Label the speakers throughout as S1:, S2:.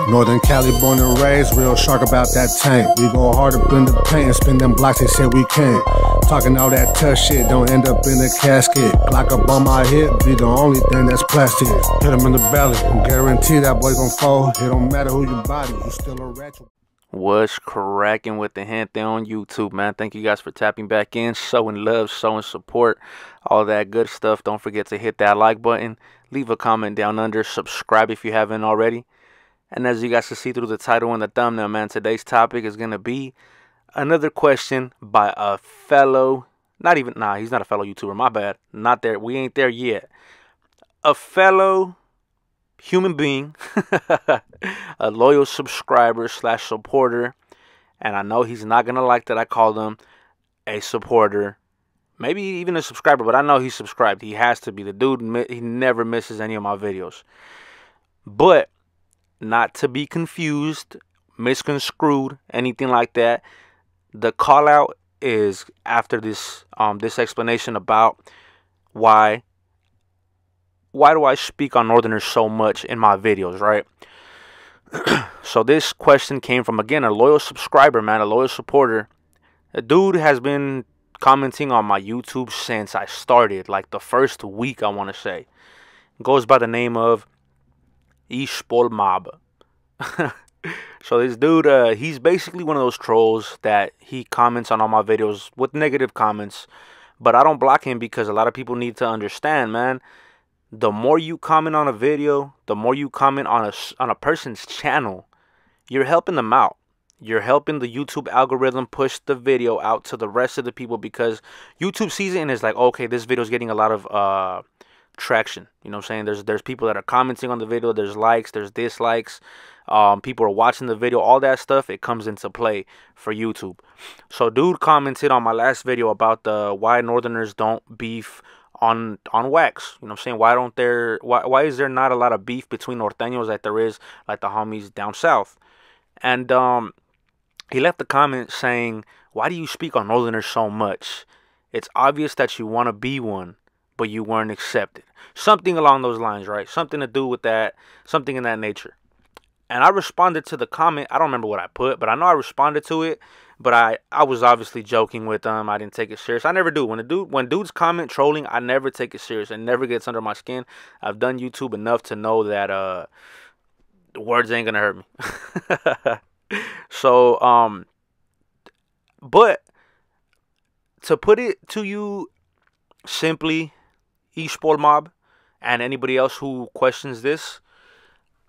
S1: Northern Cali born and raised, real shark about that tank. We go hard up in the paint and spin them blocks, they said we can't. Talking all that tough shit, don't end up in a casket. Glock up on my hip, be the only thing that's plastic. Hit him in the belly, guarantee that boy gon' fall. It don't matter who your body, you still a ratchet.
S2: What's cracking with the hint there on YouTube, man? Thank you guys for tapping back in, showing love, showing support, all that good stuff. Don't forget to hit that like button, leave a comment down under, subscribe if you haven't already. And as you guys can see through the title and the thumbnail, man, today's topic is going to be another question by a fellow, he's not a fellow YouTuber, my bad. Not there, we ain't there yet. A fellow human being, a loyal subscriber / supporter, and I know he's not gonna like that I called him a supporter, maybe even a subscriber, but I know he's subscribed. He has to be. The dude, he never misses any of my videos. But not to be confused, misconstrued, anything like that. The call out is after this this explanation about why do I speak on Northerners so much in my videos, right? So this question came from, again, a loyal subscriber, man, a loyal supporter. The dude has been commenting on my YouTube since I started, like the first week, I want to say. Goes by the name of Mob. So this dude, he's basically one of those trolls that he comments on all my videos with negative comments. But I don't block him because a lot of people need to understand, man. The more you comment on a video, the more you comment on a person's channel, you're helping them out. You're helping the YouTube algorithm push the video out to the rest of the people, because YouTube sees it and is like, okay, this video is getting a lot of traction. You know what I'm saying? There's people that are commenting on the video. There's likes. There's dislikes. People are watching the video. All that stuff, it comes into play for YouTube. So dude commented on my last video about the why Northerners don't beef on wax. You know what I'm saying? Why is there not a lot of beef between Norteños like there is like the homies down south? And he left a comment saying, why do you speak on Northerners so much? It's obvious that you want to be one, but you weren't accepted. Something along those lines, right? Something to do with that, something in that nature. And I responded to the comment. I don't remember what I put, but I know I responded to it. But I was obviously joking with them. I didn't take it serious. I never do. When dudes comment trolling, I never take it serious. It never gets under my skin. I've done YouTube enough to know that the words ain't gonna hurt me. So but to put it to you simply, Mob, and anybody else who questions this,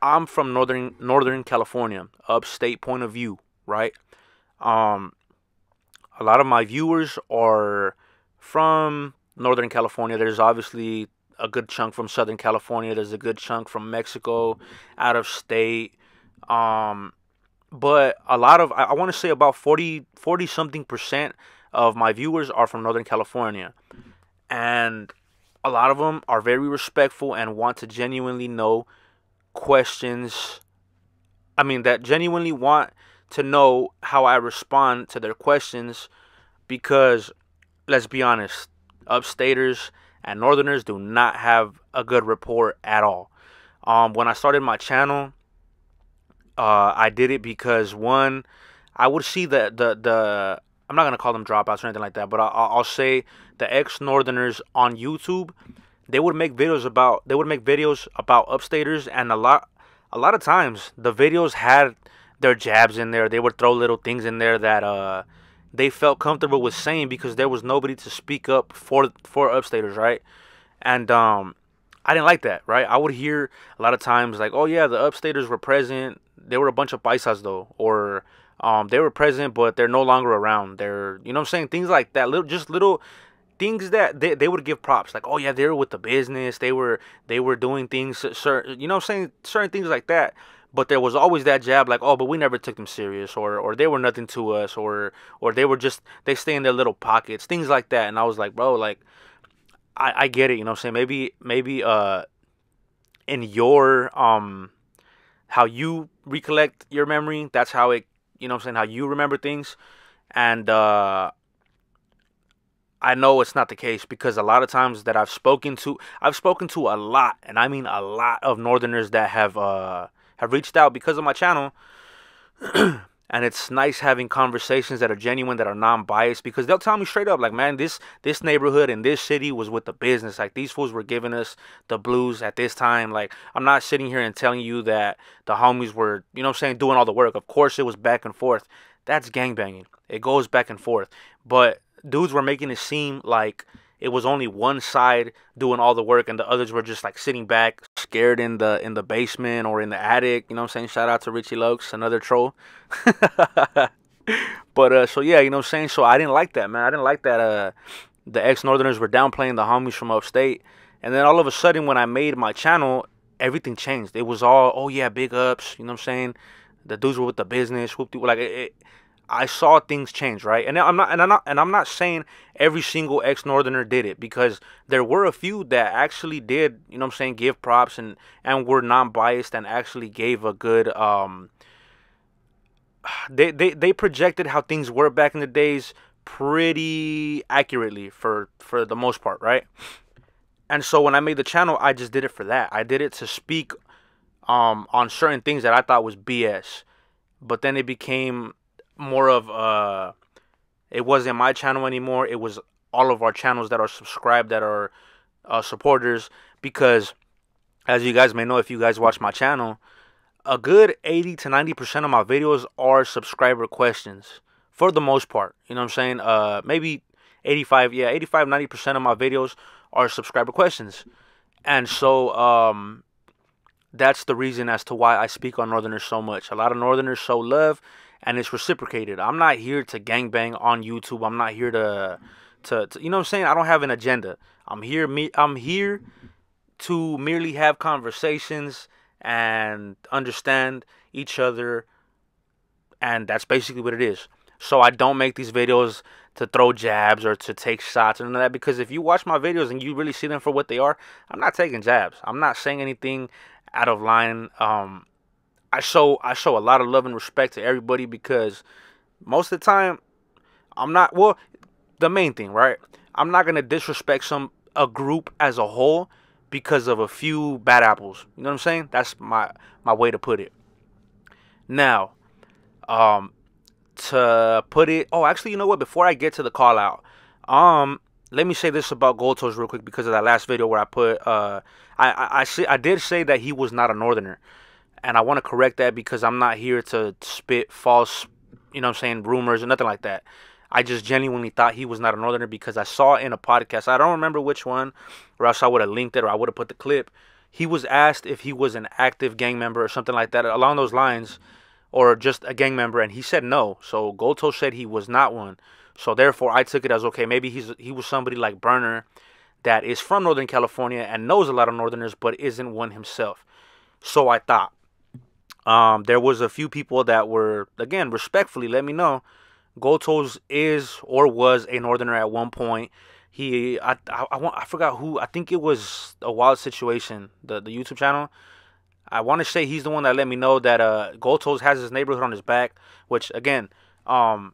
S2: I'm from Northern California, upstate point of view, right? A lot of my viewers are from Northern California. There's obviously a good chunk from Southern California. There's a good chunk from Mexico, out of state. But a lot of, I want to say about 40 something percent of my viewers are from Northern California. And a lot of them are very respectful and want to genuinely know questions. I mean, that genuinely want to know how I respond to their questions, because let's be honest, upstaters and Northerners do not have a good rapport at all. When I started my channel, I did it because, one, I would see the I'm not gonna call them dropouts or anything like that, but I'll say the ex-Northerners on YouTube, they would make videos about upstaters, and a lot of times the videos had their jabs in there. They would throw little things in there that they felt comfortable with saying, because there was nobody to speak up for upstaters, right? And I didn't like that, right? I would hear a lot of times like, oh yeah, the upstaters were present. They were a bunch of paisas though, or they were present but they're no longer around. They're, you know what I'm saying, things like that. Little things that they would give props, like, oh yeah, they were with the business. They were doing things, certain, you know what I'm saying, certain things like that. But there was always that jab, like, oh, but we never took them serious, or they were nothing to us, or they stay in their little pockets, things like that. And I was like, bro, like, I get it, you know what I'm saying? Maybe in your how you recollect your memory, that's how it, you know what I'm saying, how you remember things. And I know it's not the case, because a lot of times that I've spoken to a lot, and I mean a lot, of Northerners that have have reached out because of my channel. And it's nice having conversations that are genuine, that are non-biased, because they'll tell me straight up, like, man, this neighborhood in this city was with the business. Like, these fools were giving us the blues at this time. Like, I'm not sitting here and telling you that the homies were, you know what I'm saying, doing all the work. Of course, it was back and forth. That's gangbanging. It goes back and forth. But dudes were making it seem like it was only one side doing all the work and the others were just like sitting back, scared in the basement or in the attic. You know what I'm saying? Shout out to Richie Lokes, another troll. But so yeah, you know what I'm saying? So I didn't like that, man. I didn't like that the ex-Northerners were downplaying the homies from upstate. And then all of a sudden when I made my channel, everything changed. It was all, oh yeah, big ups, you know what I'm saying? The dudes were with the business, like I saw things change, right? And I'm not saying every single ex-Northerner did it, because there were a few that actually did, you know what I'm saying, give props and were non-biased and actually gave a good they projected how things were back in the days pretty accurately for the most part, right? And so when I made the channel, I just did it for that. I did it to speak on certain things that I thought was BS. But then it became more of it wasn't my channel anymore. It was all of our channels that are subscribed, that are supporters, because as you guys may know, if you guys watch my channel, a good 80 to 90% of my videos are subscriber questions for the most part. You know what I'm saying? Maybe 85, 90% of my videos are subscriber questions. And so that's the reason as to why I speak on Northerners so much. A lot of Northerners show love, and it's reciprocated. I'm not here to gangbang on YouTube. I'm not here to you know what I'm saying? I don't have an agenda. I'm here to merely have conversations and understand each other, and that's basically what it is. So I don't make these videos to throw jabs or to take shots or none of that, because if you watch my videos and you really see them for what they are, I'm not taking jabs. I'm not saying anything out of line. I show a lot of love and respect to everybody, because most of the time I'm not, well, the main thing, right? I'm not gonna disrespect a group as a whole because of a few bad apples. You know what I'm saying? That's my way to put it. Now, to put it, oh, actually, you know what? Before I get to the call out, let me say this about Gold Toes real quick, because of that last video where I put, I did say that he was not a Northerner, and I want to correct that, because I'm not here to spit false, you know what I'm saying, rumors or nothing like that. I just genuinely thought he was not a Northerner, because I saw in a podcast, I don't remember which one, or else I would have linked it, or I would have put the clip. He was asked if he was an active gang member or something like that, along those lines, or just a gang member, and he said no. So Gold Toe said he was not one. So therefore, I took it as, okay, maybe he was somebody like Burner that is from Northern California and knows a lot of Northerners, but isn't one himself. So I thought. There was a few people that were, again, respectfully, let me know. Gold Toes is or was a Northerner at one point. I forgot who. I think it was A Wild Situation, the YouTube channel. I want to say he's the one that let me know that Gold Toes has his neighborhood on his back, which, again, I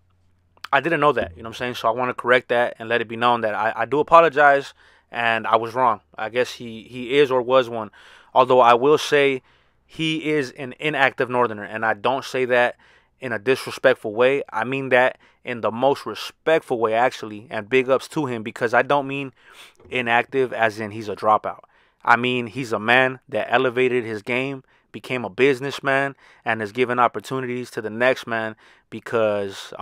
S2: didn't know that, you know what I'm saying? So I want to correct that and let it be known that I do apologize, and I was wrong. I guess he is or was one. Although I will say he is an inactive Northerner, and I don't say that in a disrespectful way. I mean that in the most respectful way, actually, and big ups to him, because I don't mean inactive as in he's a dropout. I mean he's a man that elevated his game, became a businessman, and has given opportunities to the next man, because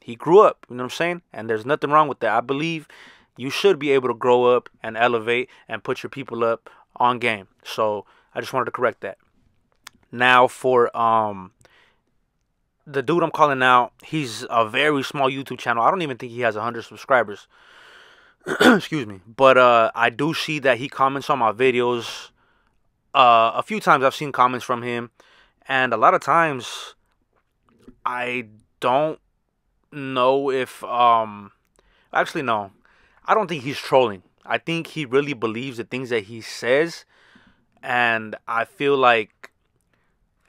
S2: he grew up, you know what I'm saying? And there's nothing wrong with that. I believe you should be able to grow up and elevate and put your people up on game. So I just wanted to correct that. Now for the dude I'm calling out, he's a very small YouTube channel. I don't even think he has 100 subscribers. Excuse me. But I do see that he comments on my videos. A few times I've seen comments from him, and a lot of times I don't know if actually no, I don't think he's trolling. I think he really believes the things that he says, and I feel like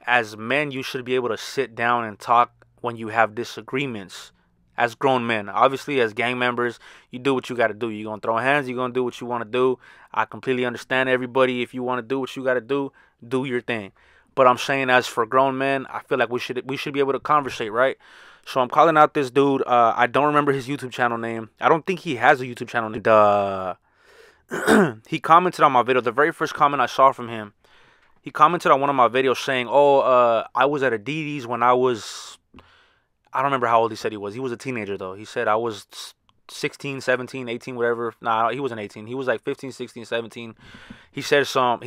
S2: as men, you should be able to sit down and talk when you have disagreements as grown men. Obviously, as gang members, you do what you got to do. You're going to throw hands. You're going to do what you want to do. I completely understand everybody. If you want to do what you got to do your thing. But I'm saying, as for grown men, I feel like we should be able to conversate, right? So I'm calling out this dude. I don't remember his YouTube channel name. I don't think he has a YouTube channel name. He commented on my video. The very first comment I saw from him, he commented on one of my videos saying, "Oh, I was at a DD's when I was." I don't remember how old he said he was. He was a teenager though. He said I was 16, 17, 18, whatever. Nah, he wasn't 18. He was like 15, 16, 17. He said 7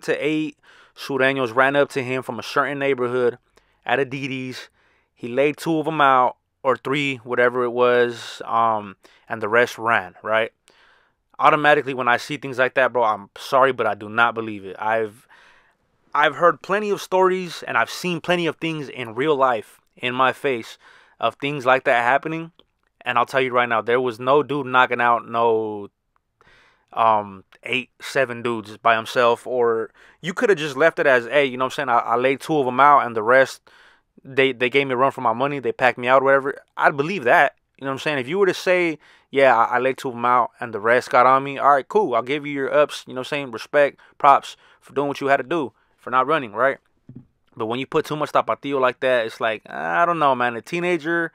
S2: to 8 Sureños ran up to him from a certain neighborhood at a DD's. He laid 2 of them out, or 3, whatever it was, and the rest ran, right? Automatically, when I see things like that, bro, I'm sorry, but I do not believe it. I've heard plenty of stories, and I've seen plenty of things in real life, in my face, of things like that happening. And I'll tell you right now, there was no dude knocking out no 8, 7 dudes by himself. Or you could have just left it as, hey, you know what I'm saying, I laid 2 of them out, and the rest, they gave me a run for my money, they packed me out, or whatever. I'd believe that. You know what I'm saying? If you were to say, yeah, I laid 2 of them out and the rest got on me, all right, cool, I'll give you your ups, you know what I'm saying, respect, props for doing what you had to do, for not running, right? But when you put too much tapatio like that, it's like, I don't know, man. A teenager.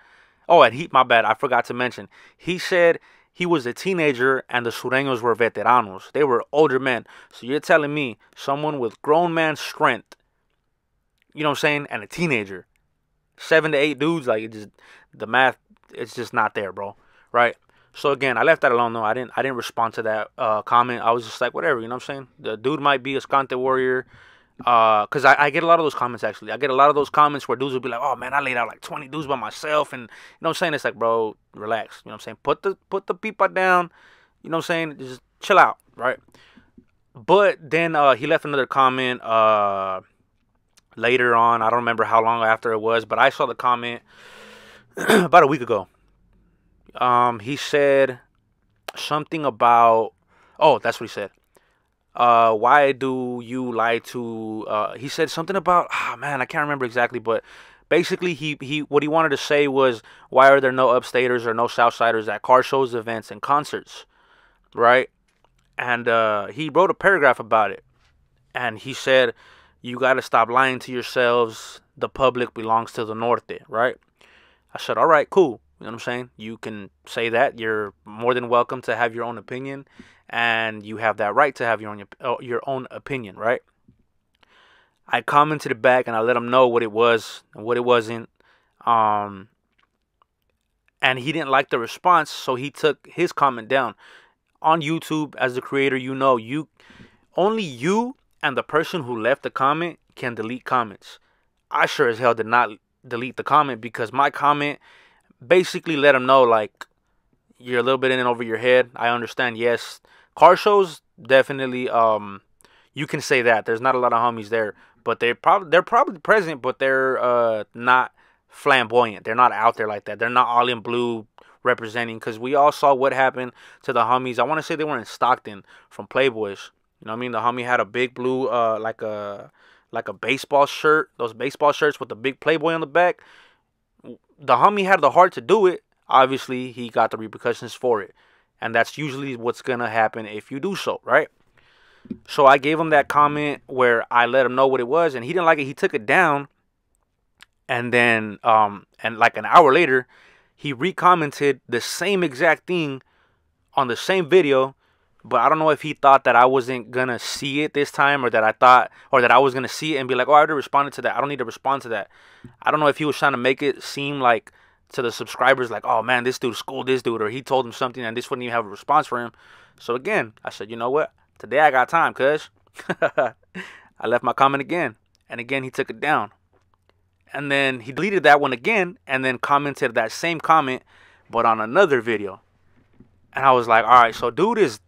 S2: Oh, and my bad, I forgot to mention. He said he was a teenager and the Sureños were veteranos. They were older men. So you're telling me someone with grown man strength, you know what I'm saying, and a teenager, 7 to 8 dudes, like, the math, it's just not there, bro, right? So again, I left that alone though. I didn't respond to that comment. I was just like, whatever, you know what I'm saying? The dude might be a Scante warrior. Because I get a lot of those comments, actually. I get a lot of those comments where dudes will be like, oh, man, I laid out like 20 dudes by myself. And, you know what I'm saying? It's like, bro, relax. You know what I'm saying? Put the peepa down. You know what I'm saying? Just chill out, right? But then he left another comment later on. I don't remember how long after it was, but I saw the comment about a week ago. He said something about, oh, that's what he said. Why do you lie to, he said something about, man, I can't remember exactly, but basically what he wanted to say was, why are there no upstaters or no southsiders at car shows, events, and concerts, right? And he wrote a paragraph about it, and he said, you got to stop lying to yourselves. The public belongs to the Norte, right? I said, all right, cool. You know what I'm saying? You can say that. You're more than welcome to have your own opinion, and you have that right to have your own opinion, right? I commented it back, and I let him know what it was and what it wasn't. And he didn't like the response, so he took his comment down. On YouTube, as the creator, only you and the person who left the comment can delete comments. I sure as hell did not delete the comment, because my comment basically let him know, like, you're a little bit in and over your head. I understand, yes. Car shows, definitely, you can say that. There's not a lot of homies there, but they're probably present, but they're not flamboyant. They're not out there like that. They're not all in blue representing, because we all saw what happened to the homies. I want to say they were in Stockton from Playboys. You know what I mean? The homie had a big blue, like a baseball shirt. Those baseball shirts with the big Playboy on the back. The homie had the heart to do it. Obviously, he got the repercussions for it. And that's usually what's going to happen if you do so, right? So I gave him that comment where I let him know what it was, and he didn't like it. He took it down. And then, and like an hour later, he recommented the same exact thing on the same video. But I don't know if he thought that I wasn't going to see it this time, or that I was going to see it and be like, oh, I already responded to that. I don't need to respond to that. I don't know if he was trying to make it seem like to the subscribers like, oh, man, this dude schooled this dude, or he told him something and this wouldn't even have a response for him. So, again, I said, you know what? Today I got time, cuz. I left my comment again. And again, he took it down. And then he deleted that one again and then commented that same comment, but on another video. And I was like, all right, so dude is...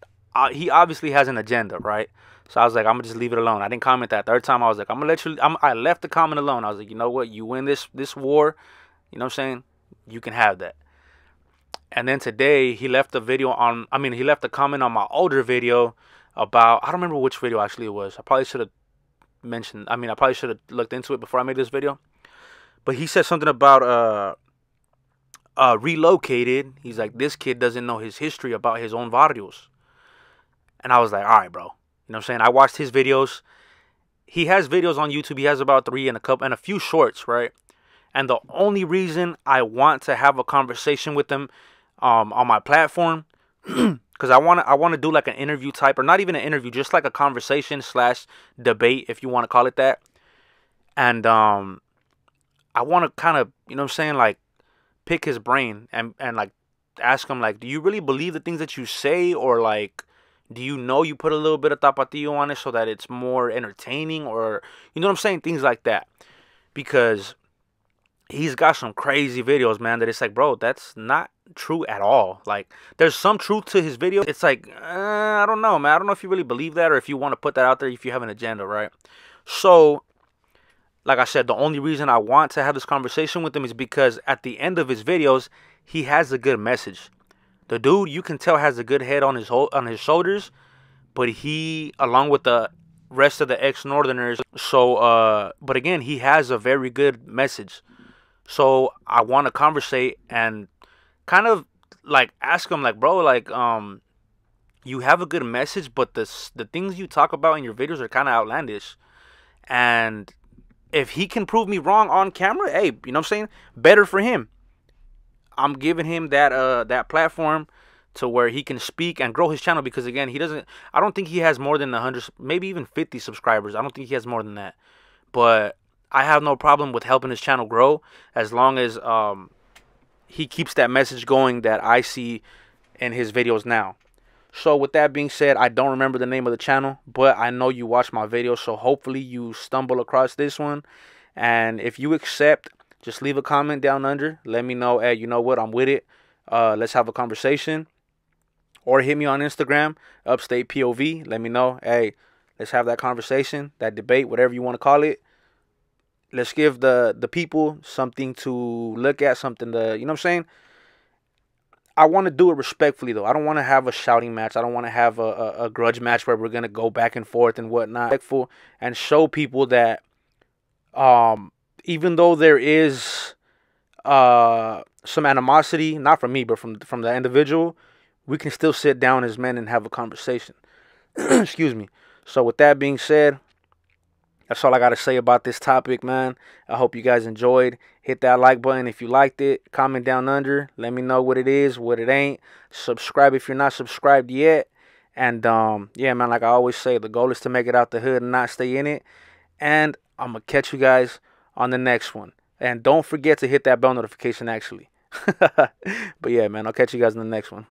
S2: he obviously has an agenda, right? So I was like, I'm gonna just leave it alone. I didn't comment that third time. I was like, I'm gonna let you. I left the comment alone. I was like, you know what? You win this war. You know what I'm saying? You can have that. And then today he left the video on. I mean, he left a comment on my older video about. I don't remember which video actually it was. I probably should have mentioned. I mean, I probably should have looked into it before I made this video. But he said something about relocated. He's like, this kid doesn't know his history about his own barrios. And I was like, all right, bro. You know what I'm saying? I watched his videos. he has videos on YouTube. He has about 3 and a few shorts, right? And the only reason I want to have a conversation with him on my platform, because I want to do like an interview type, or not even an interview, just like a conversation slash debate, if you want to call it that. And I want to kind of, you know what I'm saying, like pick his brain and like ask him, like, do you really believe the things that you say, or like, do you know you put a little bit of tapatio on it so that it's more entertaining, or you know what I'm saying, things like that. Because he's got some crazy videos, man, that it's like, bro, that's not true at all. Like, there's some truth to his video. It's like, I don't know, man. I don't know if you really believe that, or if you want to put that out there, if you have an agenda, right? So, like I said, the only reason I want to have this conversation with him is because at the end of his videos, he has a good message. The dude, you can tell, has a good head on his shoulders, but he, along with the rest of the ex-Northerners, but again, he has a very good message. So I want to conversate and kind of like ask him, like, bro, like, you have a good message, but the things you talk about in your videos are kind of outlandish. And if he can prove me wrong on camera, hey, you know what I'm saying? Better for him. I'm giving him that platform to where he can speak and grow his channel, because again, I don't think he has more than 100, maybe even 50 subscribers. I don't think he has more than that. But I have no problem with helping his channel grow, as long as he keeps that message going that I see in his videos now. So with that being said, I don't remember the name of the channel, but I know you watch my videos, so hopefully you stumble across this one. And if you accept, just leave a comment down under. Let me know, hey, you know what, I'm with it. Let's have a conversation. Or hit me on Instagram, Upstate POV. Let me know, hey, let's have that conversation, that debate, whatever you want to call it. Let's give the people something to look at, something to, you know what I'm saying? I want to do it respectfully, though. I don't want to have a shouting match. I don't want to have a grudge match where we're going to go back and forth and whatnot. Respectful, and show people that even though there is some animosity, not from me, but from the individual, we can still sit down as men and have a conversation. Excuse me. So with that being said, that's all I got to say about this topic, man. I hope you guys enjoyed. Hit that like button if you liked it. Comment down under. Let me know what it is, what it ain't. Subscribe if you're not subscribed yet. And, yeah, man, like I always say, the goal is to make it out the hood and not stay in it. And I'm going to catch you guys on the next one. And don't forget to hit that bell notification, actually. But, yeah, man, I'll catch you guys in the next one.